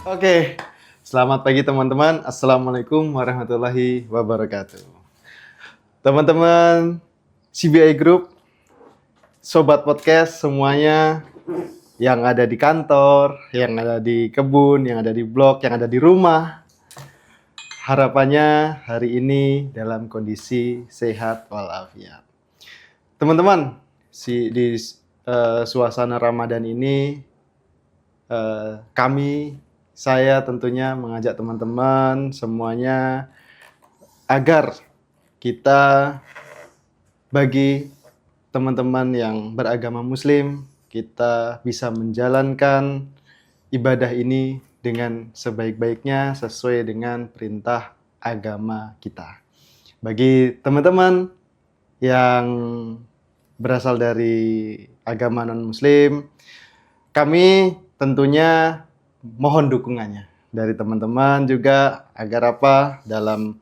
Oke, selamat pagi teman-teman. Assalamualaikum warahmatullahi wabarakatuh. Teman-teman CBI Group, Sobat Podcast semuanya yang ada di kantor, yang ada di kebun, yang ada di blog, yang ada di rumah. Harapannya hari ini dalam kondisi sehat walafiat. Teman-teman, di suasana Ramadan ini saya tentunya mengajak teman-teman semuanya agar kita bagi teman-teman yang beragama Muslim, kita bisa menjalankan ibadah ini dengan sebaik-baiknya sesuai dengan perintah agama kita. Bagi teman-teman yang berasal dari agama non-Muslim, kami tentunya mohon dukungannya dari teman-teman juga agar dalam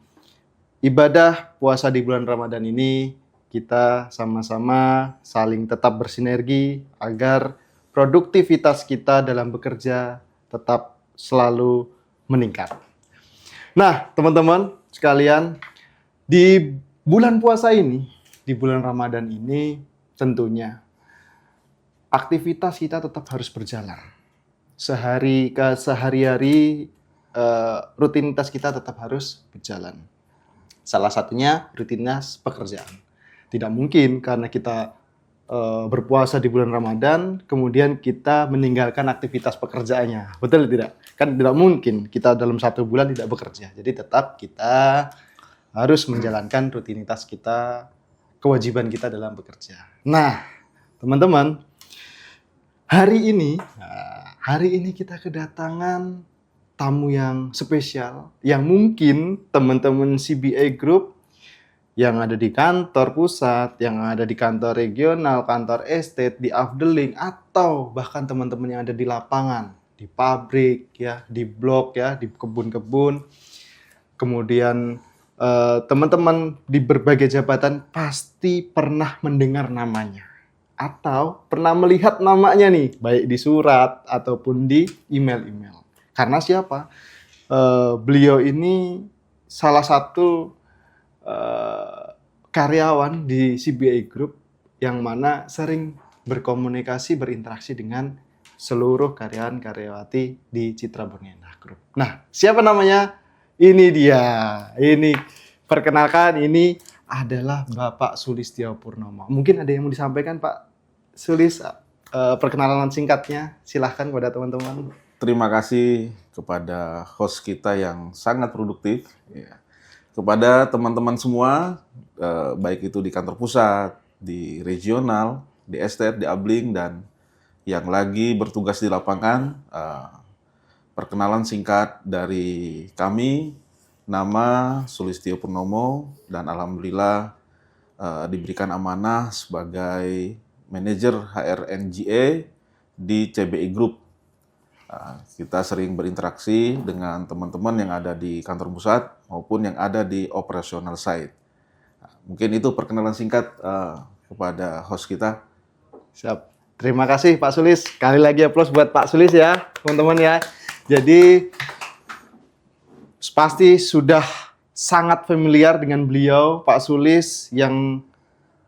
ibadah puasa di bulan Ramadan ini kita sama-sama saling tetap bersinergi agar produktivitas kita dalam bekerja tetap selalu meningkat. Nah, teman-teman sekalian, di bulan puasa ini, di bulan Ramadan ini tentunya aktivitas kita tetap harus berjalan. Sehari-hari rutinitas kita tetap harus berjalan. Salah satunya rutinitas pekerjaan. Tidak mungkin karena kita berpuasa di bulan Ramadan, kemudian kita meninggalkan aktivitas pekerjaannya. Betul tidak? Kan tidak mungkin kita dalam 1 bulan tidak bekerja. Jadi tetap kita harus menjalankan rutinitas kita, kewajiban kita dalam bekerja. Nah, teman-teman, hari ini kita kedatangan tamu yang spesial, yang mungkin teman-teman CBI Group yang ada di kantor pusat, yang ada di kantor regional, kantor estate, di Afdeling, atau bahkan teman-teman yang ada di lapangan, di pabrik, ya, di blok, ya, di kebun-kebun, kemudian teman-teman di berbagai jabatan pasti pernah mendengar namanya atau pernah melihat namanya nih, baik di surat ataupun di email-email. Karena siapa? Beliau ini salah satu karyawan di CBI Group yang mana sering berkomunikasi, berinteraksi dengan seluruh karyawan-karyawati di Citra Bornena Group. Nah, siapa namanya? Ini dia. Ini perkenalkan, ini adalah Bapak Sulistyo Purnomo. Mungkin ada yang mau disampaikan, Pak Sulis, perkenalan singkatnya. Silahkan kepada teman-teman. Terima kasih kepada host kita yang sangat produktif. Ya. Kepada teman-teman semua, baik itu di kantor pusat, di regional, di estate, di Abling, dan yang lagi bertugas di lapangan, perkenalan singkat dari kami, nama Sulistyo Purnomo, dan alhamdulillah diberikan amanah sebagai manajer HRNGA di CBI Group. Kita sering berinteraksi dengan teman-teman yang ada di kantor pusat maupun yang ada di operational side. Mungkin itu perkenalan singkat kepada host kita. Siap. Terima kasih Pak Sulis. Sekali lagi aplaus buat Pak Sulis ya, teman-teman ya. Jadi pasti sudah sangat familiar dengan beliau, Pak Sulis, yang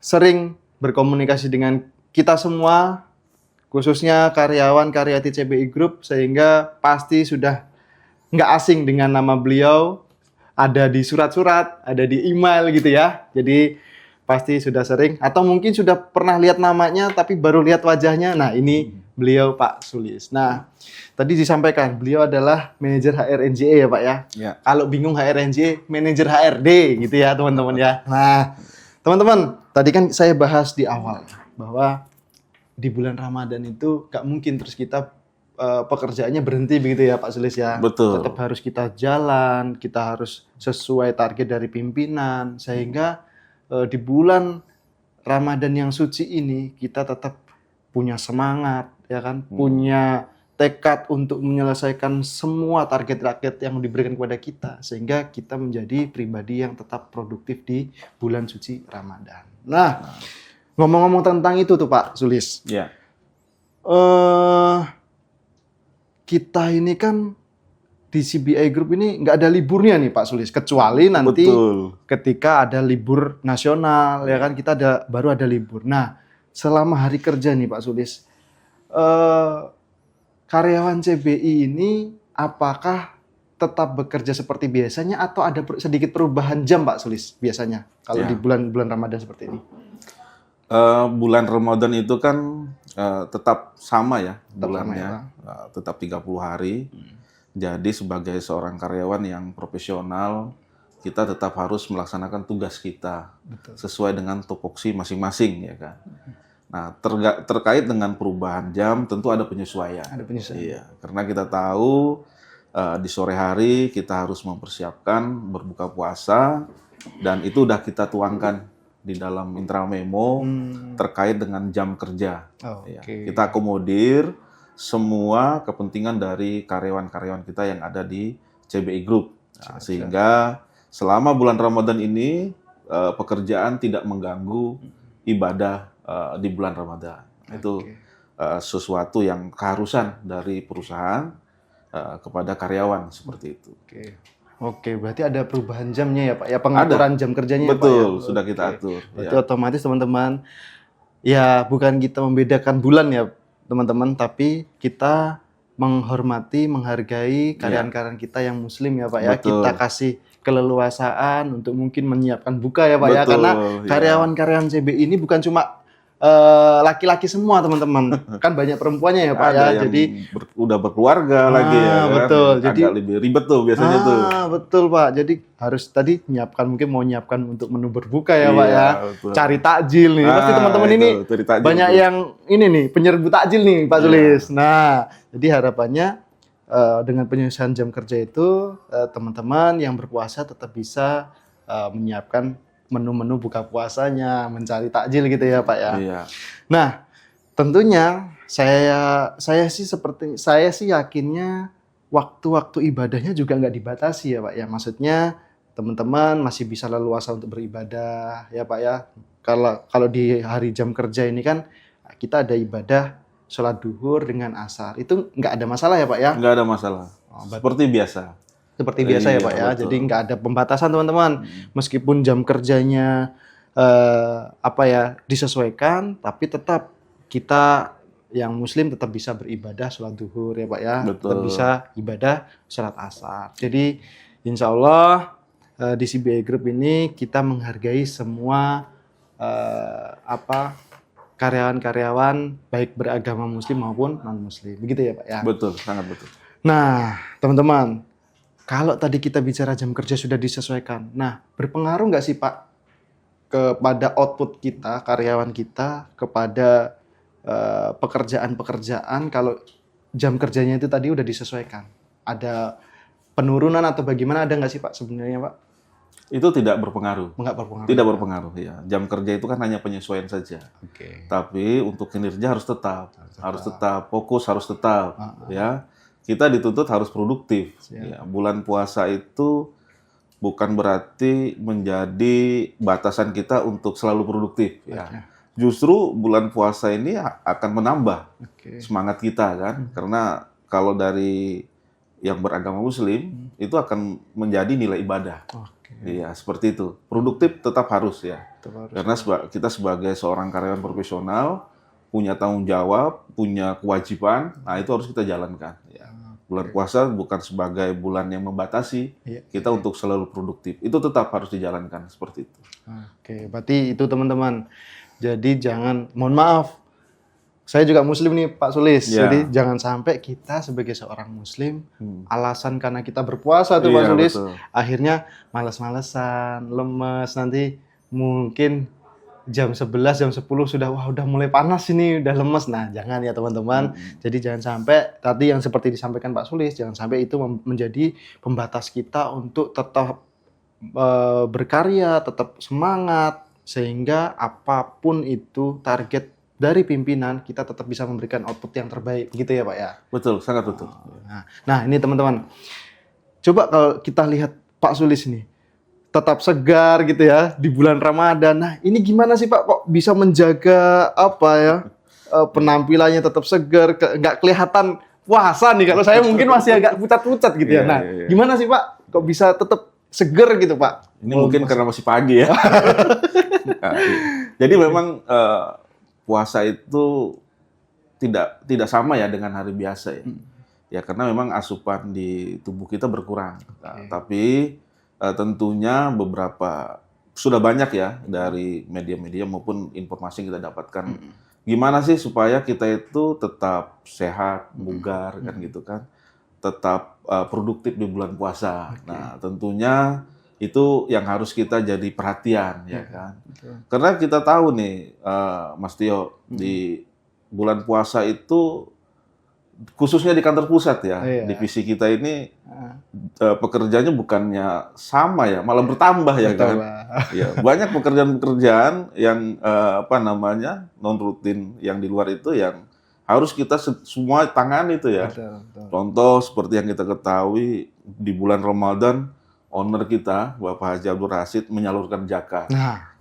sering berkomunikasi dengan kita semua, khususnya karyawan-karyawati CBI Group, sehingga pasti sudah nggak asing dengan nama beliau, ada di surat-surat, ada di email gitu ya. Jadi pasti sudah sering, atau mungkin sudah pernah lihat namanya tapi baru lihat wajahnya. Nah, ini beliau Pak Sulis. Nah, tadi disampaikan beliau adalah manajer HRNGA ya Pak ya. Ya. Kalau bingung HRNGA, manajer HRD gitu ya teman-teman ya. Nah, teman-teman, tadi kan saya bahas di awal bahwa di bulan Ramadan itu gak mungkin terus kita pekerjaannya berhenti begitu ya Pak Sulis ya. Betul. Tetap harus kita jalan, kita harus sesuai target dari pimpinan, sehingga di bulan Ramadan yang suci ini kita tetap punya semangat, ya kan, punya tekad untuk menyelesaikan semua target-target yang diberikan kepada kita, sehingga kita menjadi pribadi yang tetap produktif di bulan suci Ramadan. Nah, ngomong-ngomong tentang itu tuh Pak Sulis, Ya. kita ini kan di CBI Group ini nggak ada liburnya nih Pak Sulis, kecuali nanti Betul. ketika ada libur nasional ya kan, kita baru ada libur. Nah, selama hari kerja nih Pak Sulis, karyawan CBI ini apakah tetap bekerja seperti biasanya atau ada sedikit perubahan jam Pak Sulis biasanya kalau Ya. di bulan Ramadan seperti ini? Bulan Ramadan itu kan tetap sama ya Tetap sama bulannya, ya, tetap 30 hari. Jadi sebagai seorang karyawan yang profesional, kita tetap harus melaksanakan tugas kita Betul. sesuai dengan tupoksi masing-masing ya kan. Nah, terkait dengan perubahan jam tentu ada penyesuaian. Ada penyesuaian. Iya, karena kita tahu di sore hari kita harus mempersiapkan berbuka puasa dan itu udah kita tuangkan di dalam internal memo terkait dengan jam kerja. Oh, Ya, oke. kita akomodir semua kepentingan dari karyawan-karyawan kita yang ada di CBI Group. Nah, sehingga selama bulan Ramadan ini pekerjaan tidak mengganggu ibadah di bulan Ramadan. Itu sesuatu yang keharusan dari perusahaan kepada karyawan seperti itu. Oke, berarti ada perubahan jamnya ya Pak, ya pengaturan jam kerjanya ya Pak ya? Betul, sudah kita atur. Berarti otomatis teman-teman, ya bukan kita membedakan bulan ya teman-teman, tapi kita menghormati, menghargai karyawan-karyawan kita yang muslim ya Pak ya. Betul. Kita kasih keleluasaan untuk mungkin menyiapkan buka ya Pak ya, Betul, karena ya. karyawan-karyawan CBI ini bukan cuma laki-laki semua teman-teman, kan banyak perempuannya ya Pak Ada ya, yang jadi udah berkeluarga lagi ya kan? betul. Jadi Agak lebih ribet tuh biasanya tuh. betul Pak, jadi harus tadi mau nyiapkan untuk menu berbuka ya Pak Iya, ya, betul. cari takjil nih, pasti teman-teman itu, ini cari takjil banyak tuh. yang ini nih penyerbu takjil nih Pak Sulis. Nah, jadi harapannya dengan penyelesaian jam kerja itu teman-teman yang berpuasa tetap bisa menyiapkan menu-menu buka puasanya, mencari takjil gitu ya Pak ya. Iya. Nah, tentunya saya sih yakinnya waktu-waktu ibadahnya juga nggak dibatasi ya Pak ya. Maksudnya teman-teman masih bisa leluasa untuk beribadah ya Pak ya. Kalau di hari jam kerja ini kan kita ada ibadah sholat duhur dengan asar. Itu nggak ada masalah ya Pak ya? Nggak ada masalah. Seperti biasa. Seperti biasa ya Iya, Pak ya. betul. Jadi nggak ada pembatasan teman-teman. Meskipun jam kerjanya disesuaikan, tapi tetap kita yang muslim tetap bisa beribadah sholat duhur ya Pak ya. Betul. Tetap bisa ibadah sholat asar. Jadi insya Allah di CBI Group ini kita menghargai semua karyawan-karyawan baik beragama muslim maupun non muslim. Begitu ya Pak ya. Betul, sangat betul. Nah, teman-teman, kalau tadi kita bicara jam kerja sudah disesuaikan, nah berpengaruh nggak sih Pak kepada output kita, karyawan kita, kepada pekerjaan-pekerjaan kalau jam kerjanya itu tadi udah disesuaikan? Ada penurunan atau bagaimana, ada nggak sih Pak sebenarnya Pak? Itu tidak berpengaruh. Nggak berpengaruh? Tidak berpengaruh ya. Jam kerja itu kan hanya penyesuaian saja. Oke. Tapi untuk kinerja harus tetap fokus, harus tetap ya. Kita dituntut harus produktif. Ya, bulan puasa itu bukan berarti menjadi batasan kita untuk selalu produktif ya. Justru bulan puasa ini akan menambah semangat kita kan. Karena kalau dari yang beragama muslim itu akan menjadi nilai ibadah. Iya, seperti itu. Produktif tetap harus ya. Karena kita sebagai seorang karyawan profesional punya tanggung jawab, punya kewajiban, nah itu harus kita jalankan ya. Bulan puasa bukan sebagai bulan yang membatasi kita untuk selalu produktif. Itu tetap harus dijalankan seperti itu. Oke, berarti itu teman-teman. Jadi jangan, mohon maaf, saya juga muslim nih Pak Sulis. Ya. Jadi jangan sampai kita sebagai seorang muslim alasan karena kita berpuasa tuh Pak Iya, Sulis, betul. akhirnya malas-malesan, lemes, nanti mungkin jam 11, jam 10 udah mulai panas ini, udah lemes. Nah, jangan ya teman-teman. Jadi jangan sampai tadi yang seperti disampaikan Pak Sulis, jangan sampai itu menjadi pembatas kita untuk tetap berkarya, tetap semangat, sehingga apapun itu target dari pimpinan kita tetap bisa memberikan output yang terbaik, gitu ya Pak ya. Betul, sangat betul. Nah ini teman-teman, coba kalau kita lihat Pak Sulis nih, tetap segar gitu ya di bulan Ramadan. Nah ini gimana sih Pak, kok bisa menjaga penampilannya tetap segar, nggak kelihatan puasa nih. Kalau saya mungkin masih agak pucat-pucat gitu ya. Iya, Nah, iya. gimana sih Pak? Kok bisa tetap seger gitu Pak? Ini mungkin karena masih pagi ya. Nah, iya. Jadi memang puasa itu tidak sama ya dengan hari biasa ya. Ya karena memang asupan di tubuh kita berkurang. Nah, tapi tentunya sudah banyak ya dari media-media maupun informasi yang kita dapatkan. Gimana sih supaya kita itu tetap sehat, bugar kan gitu kan. Tetap produktif di bulan puasa. Nah, tentunya itu yang harus kita jadi perhatian ya kan. Karena kita tahu nih Mas Tio, di bulan puasa itu khususnya di kantor pusat ya, divisi kita ini pekerjaannya bukannya sama ya, malah bertambah ya kan. Ya, banyak pekerjaan-pekerjaan yang non rutin yang di luar itu yang harus kita semua tangani itu ya. Contoh seperti yang kita ketahui di bulan Ramadan, owner kita Bapak Haji Abdul Rasid menyalurkan zakat. Nah,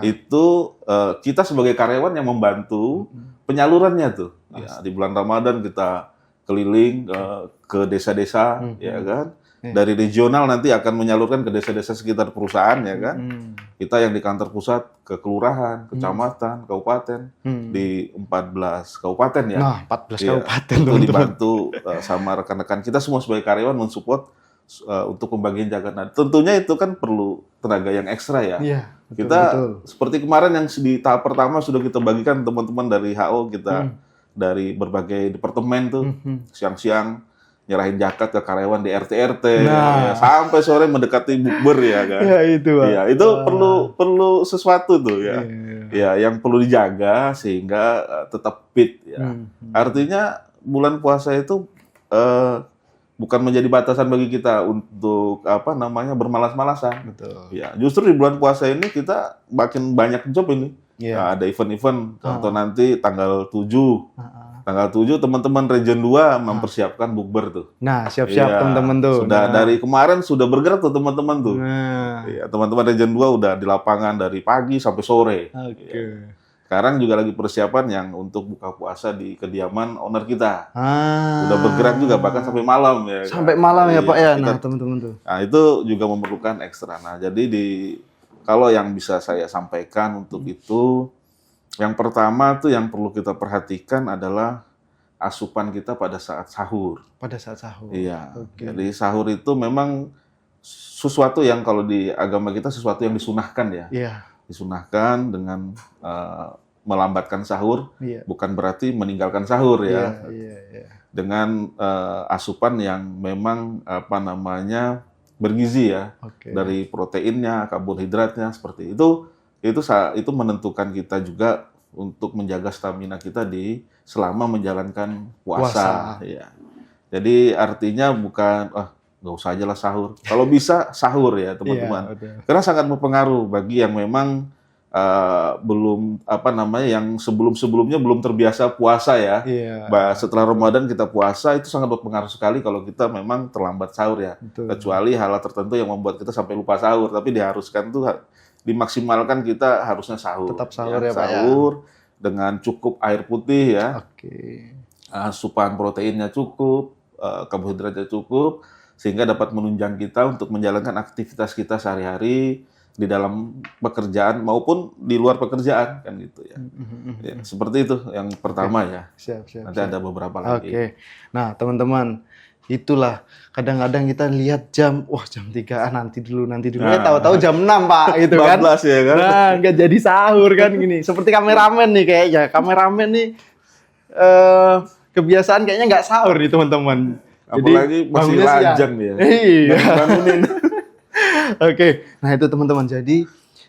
itu kita sebagai karyawan yang membantu penyalurannya tuh. Ya, di bulan Ramadan kita keliling ke desa-desa, ya kan. Dari regional nanti akan menyalurkan ke desa-desa sekitar perusahaan, ya kan. Kita yang di kantor pusat ke kelurahan, kecamatan, kabupaten, di 14 kabupaten ya. Nah, 14 ya, kabupaten itu dibantu sama rekan-rekan kita semua sebagai karyawan mensupport untuk pembagian zakat. Nah, tentunya itu kan perlu tenaga yang ekstra ya. Iya, betul, Kita betul. seperti kemarin yang di tahap pertama sudah kita bagikan teman-teman dari HO kita dari berbagai departemen tuh siang-siang nyerahin zakat ke karyawan di RT-RT ya, sampai sore mendekati bukber ya kan. Ya itu, Pak. Iya, itu perlu sesuatu tuh ya. Ya, yang perlu dijaga sehingga tetap fit ya. Artinya bulan puasa itu bukan menjadi batasan bagi kita untuk bermalas-malasan. Betul. Ya, justru di bulan puasa ini kita makin banyak job ini. Nah, ada event-event, contoh nanti tanggal 7. Tanggal 7 teman-teman Region 2 mempersiapkan bukber tuh. Nah, siap-siap teman-teman tuh. Sudah dari kemarin sudah bergerak tuh teman-teman tuh. Ya, teman-teman Region 2 udah di lapangan dari pagi sampai sore. Ya. Sekarang juga lagi persiapan yang untuk buka puasa di kediaman owner kita. Udah bergerak juga bahkan sampai malam ya. Sampai malam ya Pak ya. Kita, nah, teman-teman tuh. Nah, itu juga memerlukan ekstra. Nah, jadi kalau yang bisa saya sampaikan untuk itu, yang pertama tuh yang perlu kita perhatikan adalah asupan kita pada saat sahur. Pada saat sahur. Iya. Jadi sahur itu memang sesuatu yang kalau di agama kita sesuatu yang disunahkan ya. Iya. Disunahkan dengan melambatkan sahur, bukan berarti meninggalkan sahur ya. Iya. Dengan asupan yang memang bergizi ya, dari proteinnya, karbohidratnya seperti itu menentukan kita juga untuk menjaga stamina kita selama menjalankan puasa. Ya. Jadi artinya bukan nggak usah aja lah sahur. Kalau bisa sahur ya teman-teman, karena sangat berpengaruh bagi yang memang belum yang sebelumnya belum terbiasa puasa ya. Setelah Ramadan kita puasa itu sangat berpengaruh sekali kalau kita memang terlambat sahur ya. Kecuali hal tertentu yang membuat kita sampai lupa sahur, tapi diharuskan tuh dimaksimalkan kita harusnya sahur. Tetap sahur ya Pak ya. Sahur dengan cukup air putih ya. Asupan proteinnya cukup, karbohidratnya cukup sehingga dapat menunjang kita untuk menjalankan aktivitas kita sehari-hari di dalam pekerjaan maupun di luar pekerjaan kan gitu ya. Ya seperti itu yang pertama ya. Siap. Nanti ada beberapa lagi. Nah, teman-teman, itulah kadang-kadang kita lihat jam, jam 3 nanti dulu. Tahu-tahu jam 6 Pak gitu kan. 14 ya kan. Nah, nggak jadi sahur kan gini. Seperti kameramen nih kayaknya. Kameramen nih kebiasaan kayaknya nggak sahur nih teman-teman. Apalagi masih lajang ya. Iya. Bangunin. Nah itu teman-teman, jadi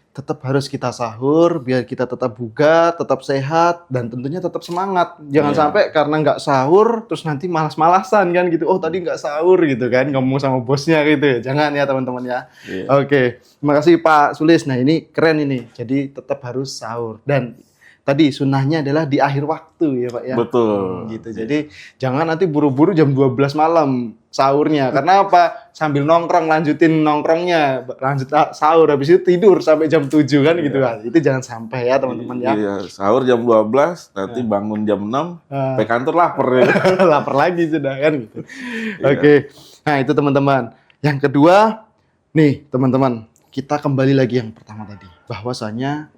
tetap harus kita sahur biar kita tetap bugar, tetap sehat, dan tentunya tetap semangat. Jangan sampai karena nggak sahur terus nanti malas-malasan kan gitu. Tadi nggak sahur gitu kan, ngomong sama bosnya gitu. Jangan ya teman-teman ya. Terima kasih Pak Sulis. Nah ini keren ini. Jadi tetap harus sahur dan tadi sunnahnya adalah di akhir waktu ya Pak ya. Betul. Gitu. Jadi jangan nanti buru-buru jam 12 malam sahurnya. Karena apa? Sambil nongkrong lanjutin nongkrongnya, lanjut sahur habis itu tidur sampai jam 7 kan gitu kan. Itu jangan sampai ya teman-teman ya. Iya, sahur jam 12, nanti bangun jam 6, sampai kantor lapar ya. Lapar lagi sudah kan gitu. Iya. Oke. Nah, itu teman-teman. Yang kedua, nih teman-teman, kita kembali lagi yang pertama tadi. Bahwasanya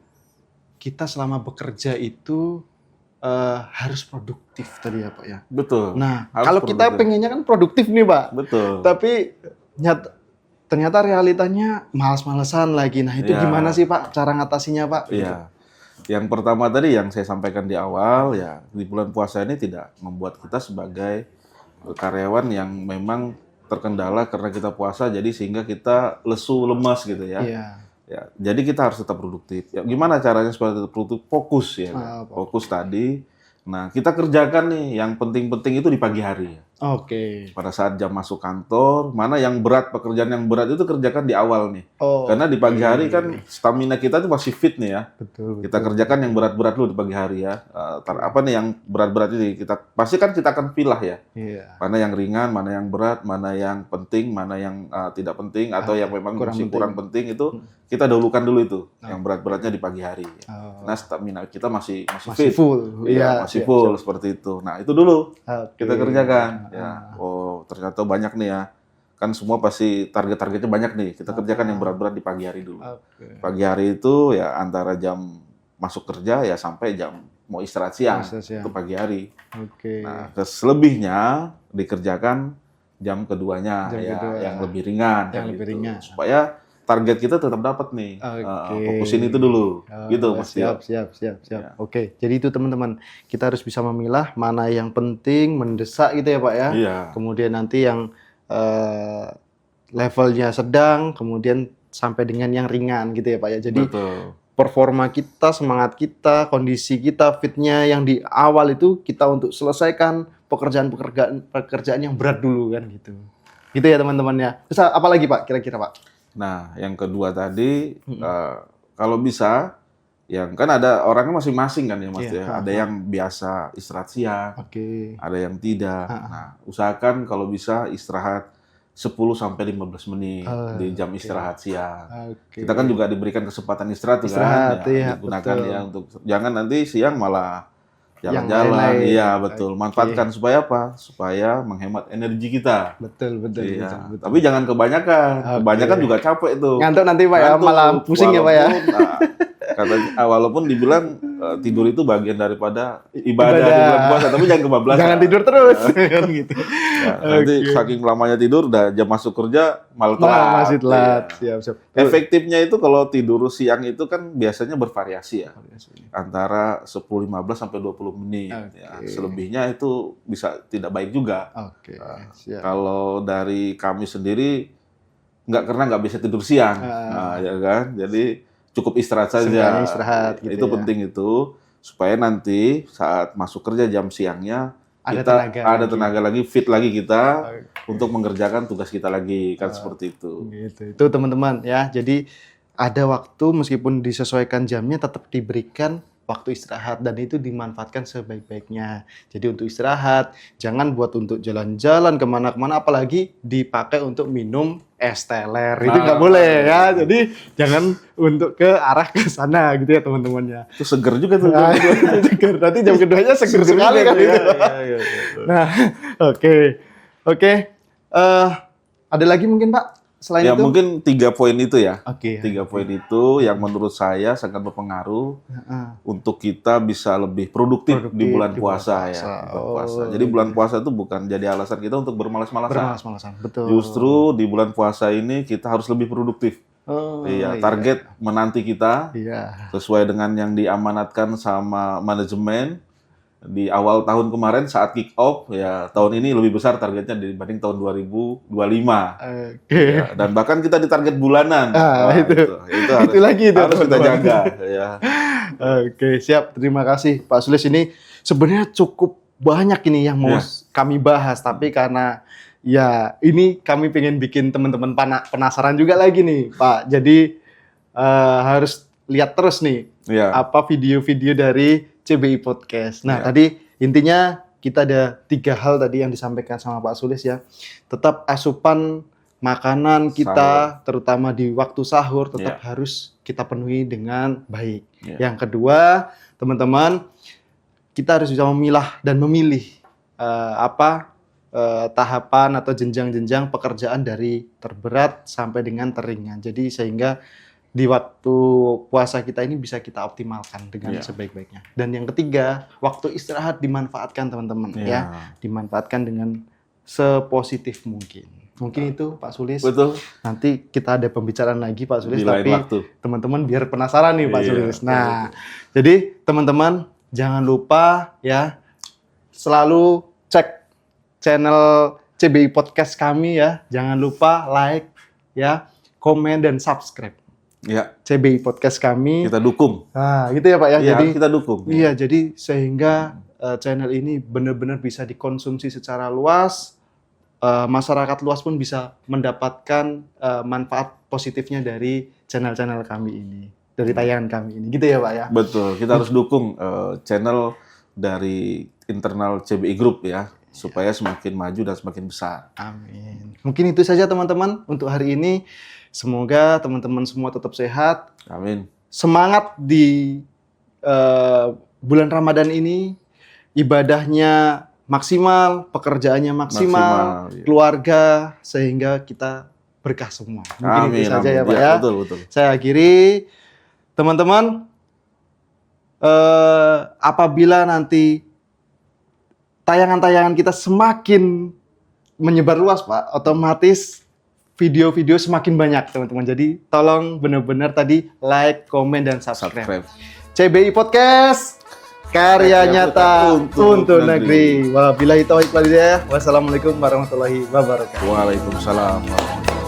kita selama bekerja itu harus produktif tadi ya Pak ya. Betul. Nah, Harus kalau kita produktif. pengennya kan produktif nih Pak. Betul. Tapi ternyata realitanya malas-malesan lagi. Nah, itu Iya. gimana sih Pak cara ngatasinya Pak? Iya. Yang pertama tadi yang saya sampaikan di awal, ya di bulan puasa ini tidak membuat kita sebagai karyawan yang memang terkendala karena kita puasa, jadi sehingga kita lesu, lemas gitu ya. Iya. Ya, jadi kita harus tetap produktif. Ya, gimana caranya supaya tetap produktif? Fokus ya. Kan? Fokus tadi. Nah, kita kerjakan nih yang penting-penting itu di pagi hari. Oke. Pada saat jam masuk kantor, mana yang berat, pekerjaan yang berat itu kerjakan di awal nih. Oh. Karena di pagi hari kan stamina kita tuh masih fit nih ya. Betul. Kita kerjakan yang berat-berat dulu di pagi hari ya. Apa nih yang berat-berat ini kita pasti kan kita akan pilah ya. Iya. Mana yang ringan, mana yang berat, mana yang penting, mana yang tidak penting atau yang memang kurang penting itu kita dahulukan dulu itu. Yang berat-beratnya di pagi hari. Nah, stamina kita masih fit. Full. Iya, masih full seperti itu. Nah, itu dulu kita kerjakan. Ya. Oh, ternyata banyak nih ya. Kan semua pasti target-targetnya banyak nih. Kita kerjakan yang berat-berat di pagi hari dulu. Pagi hari itu ya antara jam masuk kerja ya sampai jam mau istirahat siang. Itu pagi hari. Nah, selebihnya dikerjakan jam keduanya yang lebih ringan. Yang lebih ringan. Supaya target kita tetap dapat nih. Fokusin itu dulu. Gitu Mas Tio. Siap. Ya. Oke, jadi itu teman-teman. Kita harus bisa memilah mana yang penting, mendesak gitu ya Pak ya. Iya. Kemudian nanti yang levelnya sedang, kemudian sampai dengan yang ringan gitu ya Pak ya. Jadi performa kita, semangat kita, kondisi kita, fitnya yang di awal itu kita untuk selesaikan pekerjaan yang berat dulu kan gitu. Gitu ya teman-teman ya. Terus apa lagi Pak kira-kira Pak? Nah, yang kedua tadi, kalau bisa, yang kan ada orangnya masing-masing kan ya Mas ya. Ada yang biasa istirahat siang, ada yang tidak. Nah, usahakan kalau bisa istirahat 10-15 menit di jam istirahat siang. Kita kan juga diberikan kesempatan istirahat kan, ya, digunakan ya untuk jangan nanti siang malah jalan-jalan. Iya, betul. Manfaatkan supaya apa? Supaya menghemat energi kita. Betul. Tapi jangan kebanyakan. Kebanyakan juga capek tuh. Ngantuk nanti Pak ya, malah pusing ya Pak ya. Walaupun dibilang tidur itu bagian daripada ibadah di bulan puasa, tapi jangan kebablasan. Jangan tidur terus kan gitu. Ya, nanti saking lamanya tidur, udah jam masuk kerja malah telat. Masih telat. Siap. Efektifnya itu kalau tidur siang itu kan biasanya bervariasi ya. Antara 10-15 sampai 20 menit. Ya. Selebihnya itu bisa tidak baik juga. Kalau dari kami sendiri karena nggak bisa tidur siang, ya kan. Jadi cukup istirahat saja. Gitu itu penting itu supaya nanti saat masuk kerja jam siangnya kita ada tenaga lagi, fit lagi kita untuk mengerjakan tugas kita lagi kan seperti itu. Gitu. Itu teman-teman ya. Jadi ada waktu meskipun disesuaikan jamnya tetap diberikan waktu istirahat dan itu dimanfaatkan sebaik-baiknya. Jadi untuk istirahat, jangan buat untuk jalan-jalan kemana-kemana, apalagi dipakai untuk minum es teler. Itu nggak boleh ya. Jadi jangan untuk ke arah ke sana gitu ya teman-teman ya. Itu seger juga tuh. Seger. Nanti jam keduanya seger sekali kan itu. Nah, oke. Ada lagi mungkin Pak? Selain ya itu? Mungkin 3 poin itu ya. 3 poin itu yang menurut saya sangat berpengaruh untuk kita bisa lebih produktif di bulan puasa ya. Jadi bulan puasa itu bukan jadi alasan kita untuk bermalas-malasan. Betul. Justru di bulan puasa ini kita harus lebih produktif. Target menanti kita sesuai dengan yang diamanatkan sama manajemen. Di awal tahun kemarin saat kick off ya, tahun ini lebih besar targetnya dibanding tahun 2025. Ya, dan bahkan kita di target bulanan. Harus kita jaga ya. Siap. Terima kasih Pak Sulis. Ini sebenarnya cukup banyak ini yang mau kami bahas, tapi karena ya ini kami pengen bikin teman-teman penasaran juga lagi nih Pak. Jadi harus lihat terus nih Iya. apa video-video dari CBI Podcast. Nah, Iya. tadi intinya kita ada 3 hal tadi yang disampaikan sama Pak Sulis ya. Tetap asupan makanan kita, terutama di waktu sahur, tetap Iya. harus kita penuhi dengan baik. Iya. Yang kedua, teman-teman, kita harus bisa memilah dan memilih tahapan atau jenjang-jenjang pekerjaan dari terberat sampai dengan teringan. Jadi sehingga di waktu puasa kita ini bisa kita optimalkan dengan Iya. sebaik-baiknya. Dan yang ketiga, waktu istirahat dimanfaatkan teman-teman Iya. ya, dimanfaatkan dengan sepositif mungkin. Mungkin itu Pak Sulis. Betul. Nanti kita ada pembicaraan lagi Pak Sulis, Di lain tapi waktu. teman-teman biar penasaran nih Pak Iya, Sulis. Nah, jadi teman-teman jangan lupa ya selalu cek channel CBI Podcast kami ya. Jangan lupa like ya, komen dan subscribe Ya, CBI Podcast kami. kita dukung. Nah, gitu ya Pak ya. Iya, Jadi kita dukung. iya, jadi sehingga channel ini benar-benar bisa dikonsumsi secara luas. Masyarakat luas pun bisa mendapatkan manfaat positifnya dari channel-channel kami ini, dari tayangan kami ini, gitu ya Pak ya. Betul, kita harus dukung channel dari internal CBI Group ya, supaya semakin maju dan semakin besar. Amin. Mungkin itu saja teman-teman untuk hari ini. Semoga teman-teman semua tetap sehat. Amin. Semangat di bulan Ramadan ini, ibadahnya maksimal, pekerjaannya maksimal, Iya. keluarga, sehingga kita berkah semua. Mungkin Amin, itu saja amin. ya Pak Iya, ya. Betul, betul. Saya akhiri, teman-teman, apabila nanti tayangan-tayangan kita semakin menyebar luas Pak, otomatis video-video semakin banyak teman-teman. Jadi tolong benar-benar tadi like, komen, dan subscribe. Subscribe. CBI Podcast, karya nyata untuk negeri. Wabillahi taufiq wal hidayah. Wassalamualaikum warahmatullahi wabarakatuh. Waalaikumsalam warahmatullahi wabarakatuh.